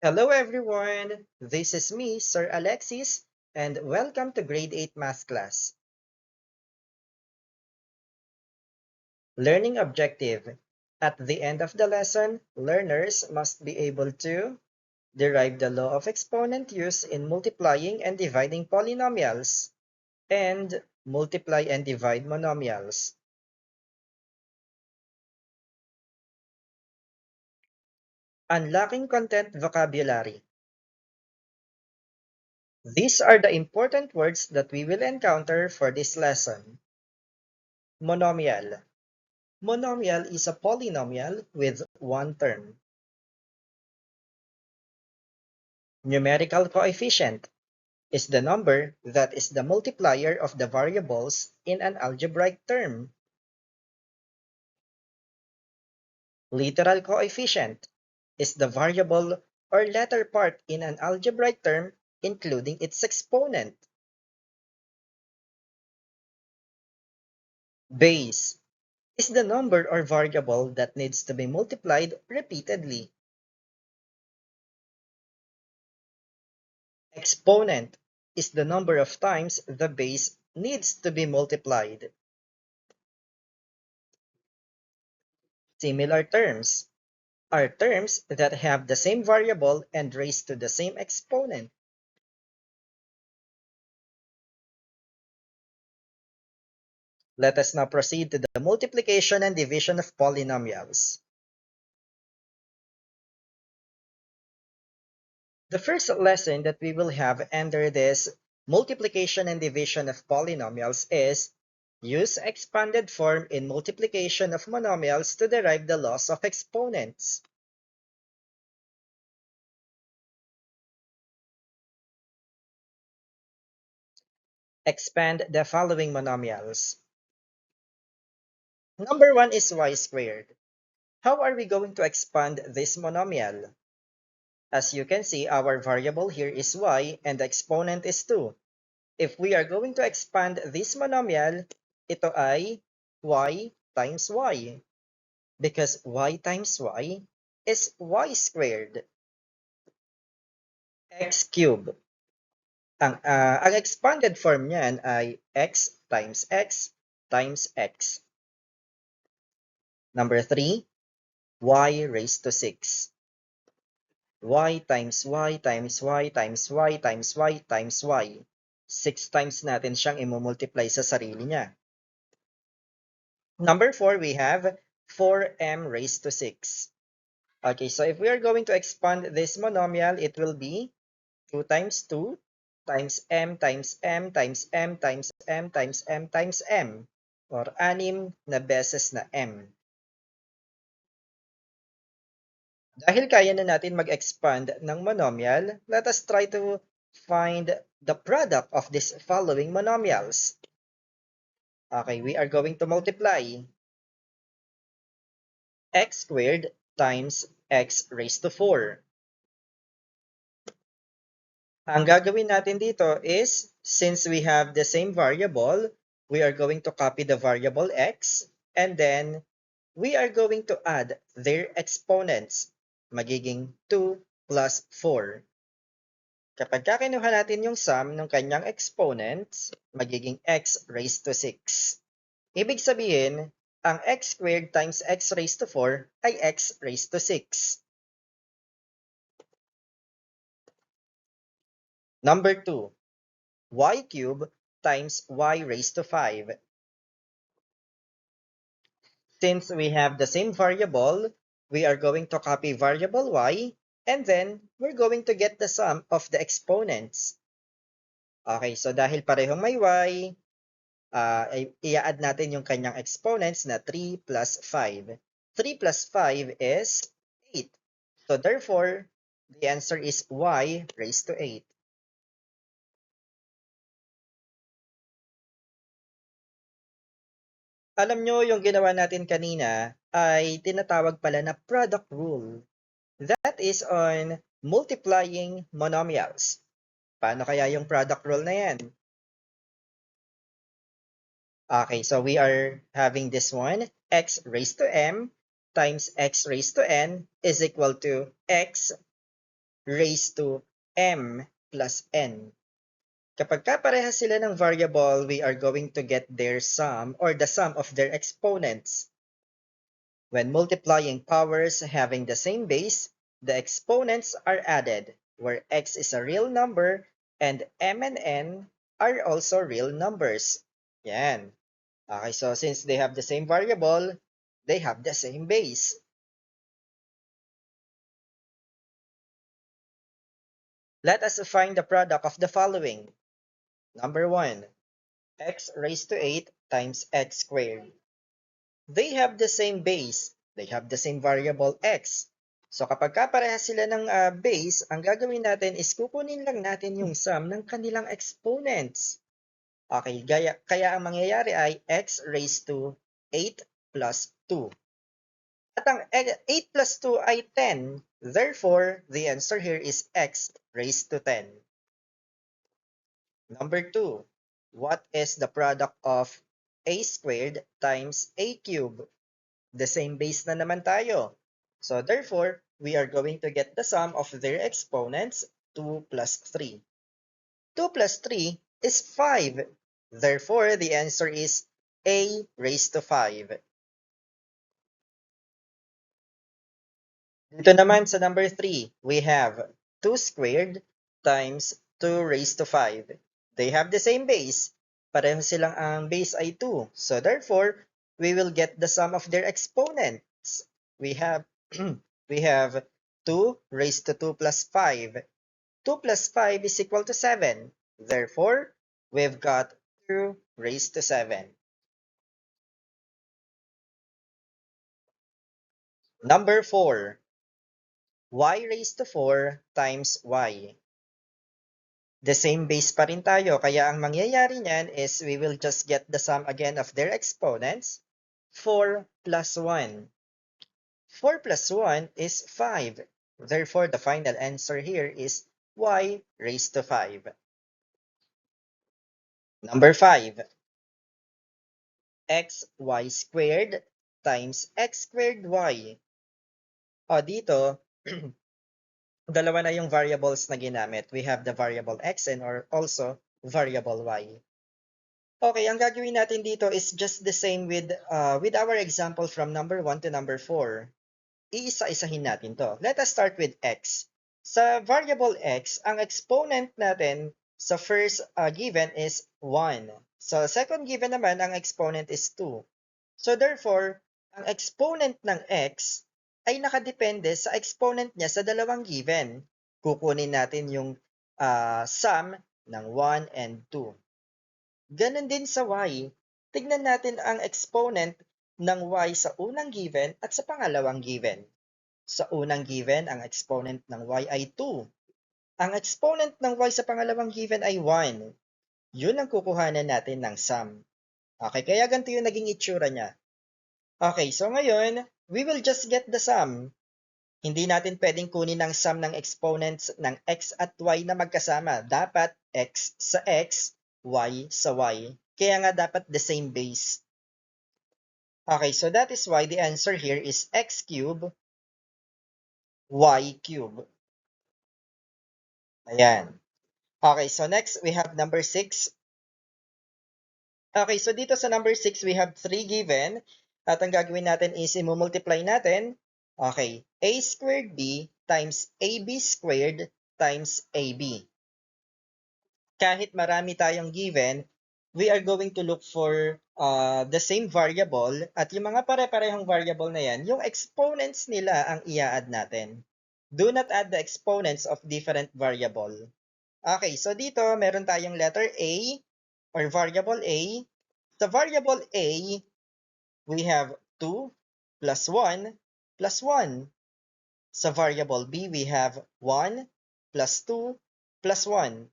Hello everyone! This is me, Sir Alexis, and welcome to Grade 8 Math class. Learning objective. At the end of the lesson, learners must be able to derive the law of exponent used in multiplying and dividing polynomials and multiply and divide monomials. Unlocking content vocabulary. These are the important words that we will encounter for this lesson. Monomial. Monomial is a polynomial with one term. Numerical coefficient is the number that is the multiplier of the variables in an algebraic term. Literal coefficient is the variable or letter part in an algebraic term, including its exponent. Base is the number or variable that needs to be multiplied repeatedly. Exponent is the number of times the base needs to be multiplied. Similar terms are terms that have the same variable and raised to the same exponent. Let us now proceed to the multiplication and division of polynomials. The first lesson that we will have under this multiplication and division of polynomials is use expanded form in multiplication of monomials to derive the laws of exponents. Expand the following monomials. Number 1 is y squared. How are we going to expand this monomial? As you can see, our variable here is y and the exponent is 2. If we are going to expand this monomial, ito ay y times y. Because y times y is y squared. X cubed. Ang expanded form niyan ay x times x times x. Number 3, y raised to 6. Y times y times y times y times y times y. 6 times natin siyang imumultiply sa sarili niya. Number 4, we have 4m raised to 6. Okay, so if we are going to expand this monomial, it will be 2 times 2 times m times m times m times m times m times m, or 6 na beses na m. Dahil kaya na natin mag-expand ng monomial, let us try to find the product of these following monomials. Okay, we are going to multiply x squared times x raised to 4. Ang gagawin natin dito is, since we have the same variable, we are going to copy the variable x, and then we are going to add their exponents. Magiging 2 plus 4. Kapag kinuha natin yung sum ng kanyang exponents, magiging x raised to 6. Ibig sabihin, ang x squared times x raised to 4 ay x raised to 6. Number 2, y cubed times y raised to 5. Since we have the same variable, we are going to copy variable y, and then we're going to get the sum of the exponents. Okay, so dahil parehong may y, i-add natin yung kanyang exponents na 3 plus 5. 3 plus 5 is 8. So therefore, the answer is y raised to 8. Alam nyo, yung ginawa natin kanina ay tinatawag pala na product rule. That is on multiplying monomials. Paano kaya yung product rule na yan? Okay, so we are having this one, x raised to m times x raised to n is equal to x raised to m plus n. Kapag kaparehas sila ng variable, we are going to get their sum or the sum of their exponents. When multiplying powers having the same base, the exponents are added, where x is a real number and m and n are also real numbers. Yan. Okay, so since they have the same variable, they have the same base. Let us find the product of the following. Number 1, x raised to 8 times x squared. They have the same base. They have the same variable x. So kapag kaparehas sila ng base, ang gagawin natin is kukunin lang natin yung sum ng kanilang exponents. Okay, kaya ang mangyayari ay x raised to 8 plus 2. At ang 8 plus 2 ay 10. Therefore, the answer here is x raised to 10. Number 2, what is the product of a squared times a cube? The same base na naman tayo. So therefore, we are going to get the sum of their exponents, 2 plus 3. 2 plus 3 is 5. Therefore, the answer is a raised to 5. Dito naman sa number 3, we have 2 squared times 2 raised to 5. They have the same base. Pareho silang ang base ay 2. So therefore, we will get the sum of their exponents. We have we have 2 raised to 2 plus 5. 2 plus 5 is equal to 7. Therefore, we've got 2 raised to 7. Number 4, y raised to 4 times y. The same base pa rin tayo, kaya ang mangyayari niyan is we will just get the sum again of their exponents, 4 plus 1. 4 plus 1 is 5. Therefore, the final answer here is y raised to 5. Number 5, xy squared times x squared y. O dito, dalawa na yung variables na ginamit. We have the variable x and also variable y. Okay, ang gagawin natin dito is just the same with our example from number 1 to number 4. Iisa-isahin natin to. Let us start with x. Sa variable x, ang exponent natin sa first given is 1. Sa second given naman, ang exponent is 2. So therefore, ang exponent ng x ay nakadepende sa exponent niya sa dalawang given. Kukunin natin yung sum ng 1 and 2. Ganon din sa y. Tignan natin ang exponent ng y sa unang given at sa pangalawang given. Sa unang given, ang exponent ng y ay 2. Ang exponent ng y sa pangalawang given ay 1. Yun ang kukuhanan natin ng sum. Okay, kaya ganito yung naging itsura niya. Okay, so ngayon, we will just get the sum. Hindi natin pwedeng kunin ang sum ng exponents ng x at y na magkasama. Dapat x sa x, y sa y. Kaya nga dapat the same base. Okay, so that is why the answer here is x cube, y cube. Ayan. Okay, so next we have number 6. Okay, so dito sa number 6, we have 3 given. At ang gagawin natin is i-multiply natin. Okay, a squared b times ab squared times ab. Kahit marami tayong given, we are going to look for the same variable at yung mga pare-parehong variable na yan, yung exponents nila ang i-add natin. Do not add the exponents of different variable. Okay, so dito meron tayong letter A or variable A. Sa variable A, we have 2 plus 1 plus 1. Sa variable B, we have 1 plus 2 plus 1.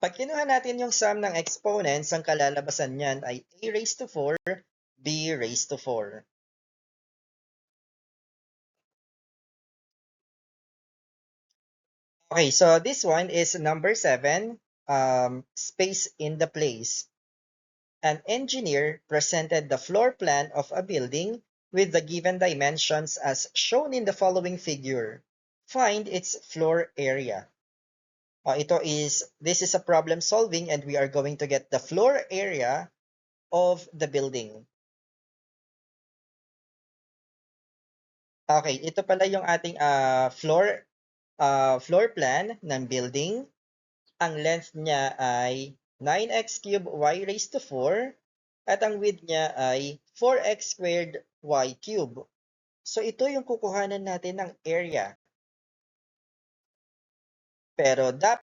Pag kinuha natin yung sum ng exponents, ang kalalabasan niyan ay a raised to 4, b raised to 4. Okay, so this one is number 7, space in the place. An engineer presented the floor plan of a building with the given dimensions as shown in the following figure. find its floor area. This is a problem solving and we are going to get the floor area of the building. Okay, ito pala yung ating floor plan ng building. Ang length niya ay 9x cubed y raised to 4 at ang width niya ay 4x squared y cubed. So ito yung kukuhanan natin ng area. Pero dapat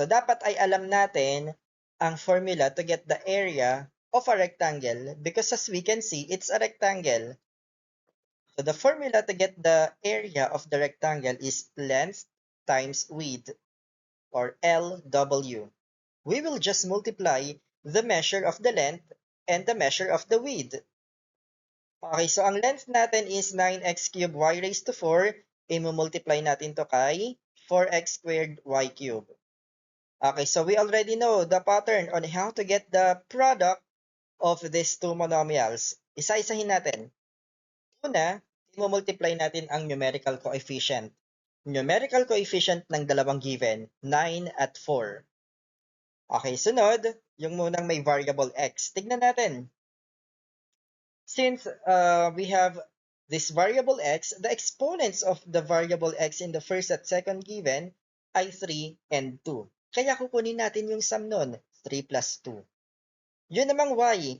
dapat ay alam natin ang formula to get the area of a rectangle because as we can see, it's a rectangle. So the formula to get the area of the rectangle is length times width or LW. We will just multiply the measure of the length and the measure of the width. Okay, so ang length natin is 9x cubed y raised to 4. I-multiply natin to kay 4x squared y cubed. Okay, so we already know the pattern on how to get the product of these two monomials. Isa-isahin natin. Una, i-multiply natin ang numerical coefficient. Numerical coefficient ng dalawang given, 9 at 4. Okay, sunod, yung munang may variable x. Tignan natin. Since we have this variable x, the exponents of the variable x in the first at second given ay 3 and 2. Kaya kukunin natin yung sum nun, 3 plus 2. Yun namang y.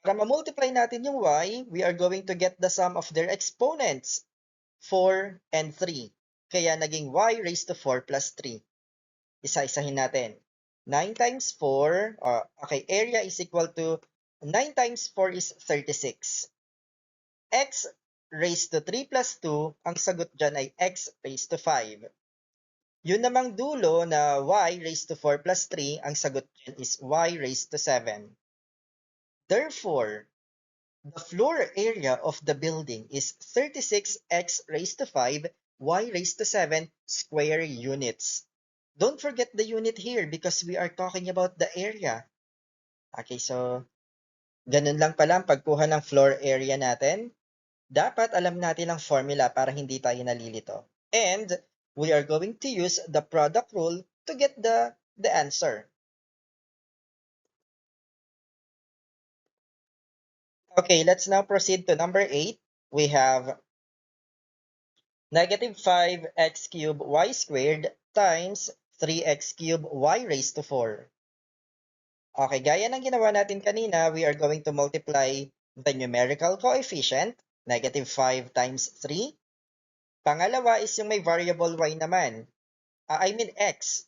Para ma-multiply natin yung y, we are going to get the sum of their exponents, 4 and 3. Kaya naging y raised to 4 plus 3. Isa-isahin natin. 9 times 4, area is equal to 9 times 4 is 36. X raised to 3 plus 2, ang sagot dyan ay x raised to 5. Yun namang dulo na y raised to 4 plus 3, ang sagot dyan is y raised to 7. Therefore, the floor area of the building is 36x raised to 5, y raised to 7 square units. Don't forget the unit here because we are talking about the area. Okay, so ganun lang pala ang pagkuha ng floor area natin. Dapat alam natin ang formula para hindi tayo nalilito. And we are going to use the product rule to get the answer. Okay, let's now proceed to number 8. We have negative 5x cubed y squared times 3x cubed y raised to 4. Okay, gaya ng ginawa natin kanina, we are going to multiply the numerical coefficient, negative 5 times 3. Pangalawa is yung may variable y naman. X.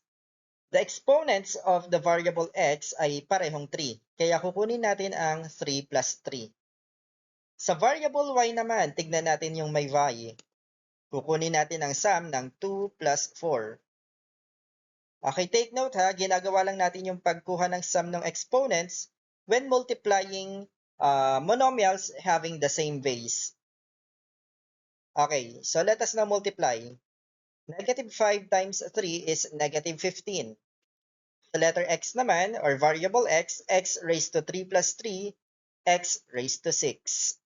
The exponents of the variable x ay parehong 3. Kaya kukunin natin ang 3 plus 3. Sa variable y naman, tignan natin yung may y. Kukunin natin ang sum ng 2 plus 4. Okay, take note ha, ginagawa lang natin yung pagkuha ng sum ng exponents when multiplying monomials having the same base. Okay, so let us now multiply. Negative 5 times 3 is negative 15. Sa letter x naman, or variable x, x raised to 3 plus 3, x raised to 6.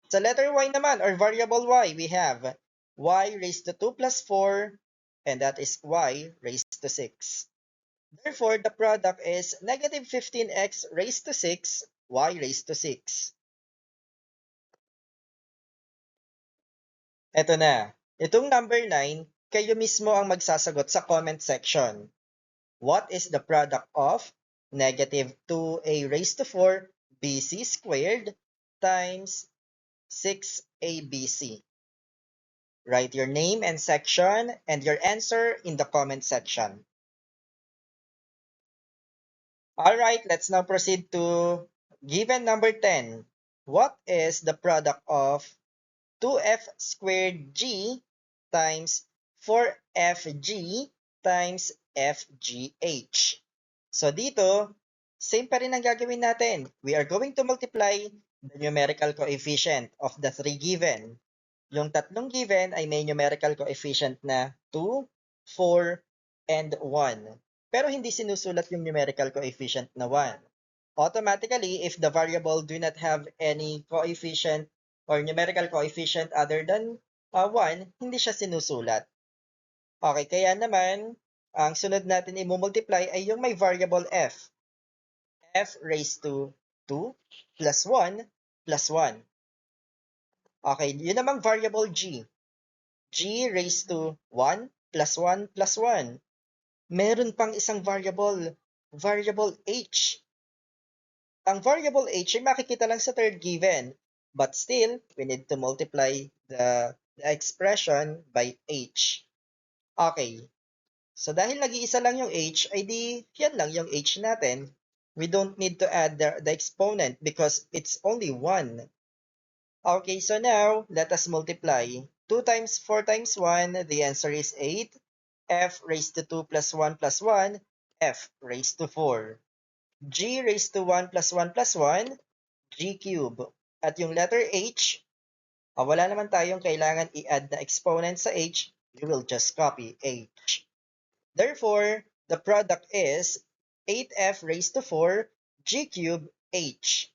Sa letter y naman, or variable y, we have y raised to 2 plus 4, and that is y raised to 6. Therefore, the product is negative 15x raised to 6, y raised to 6. Ito na. Itong number 9, kayo mismo ang magsasagot sa comment section. What is the product of negative 2a raised to 4 bc squared times 6abc? Write your name and section and your answer in the comment section. Alright, let's now proceed to given number 10. What is the product of 2f squared g times 4fg times fgh? So dito, same pa rin ang gagawin natin. We are going to multiply the numerical coefficient of the three given. Yung tatlong given ay may numerical coefficient na 2, 4, and 1. Pero hindi sinusulat yung numerical coefficient na 1. Automatically, if the variable do not have any coefficient or numerical coefficient other than 1, hindi siya sinusulat. Okay, kaya naman, ang sunod natin i-multiply ay yung may variable f. F raised to 2 plus 1 plus 1. Okay, yun namang variable g. G raised to 1 plus 1 plus 1. Meron pang isang variable h. Ang variable h ay makikita lang sa third given, but still, we need to multiply the expression by h. Okay, so dahil nag-iisa lang yung h, ay di yan lang yung h natin. We don't need to add the exponent because it's only 1. Okay, so now, let us multiply. 2 times 4 times 1, the answer is 8. F raised to 2 plus 1 plus 1, F raised to 4. G raised to 1 plus 1 plus 1, G cube. At yung letter H, wala naman tayong kailangan i-add na exponent sa H, you will just copy H. Therefore, the product is 8F raised to 4, G cube, H.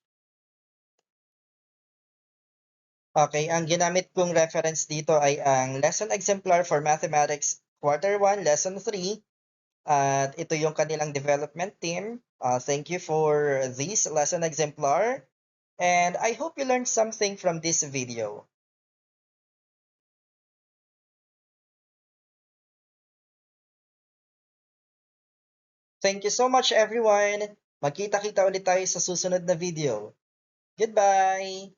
Okay, ang ginamit kong reference dito ay ang lesson exemplar for mathematics quarter 1, lesson 3. At ito yung kanilang development team. Thank you for this lesson exemplar. And I hope you learned something from this video. Thank you so much everyone. Magkita-kita ulit tayo sa susunod na video. Goodbye!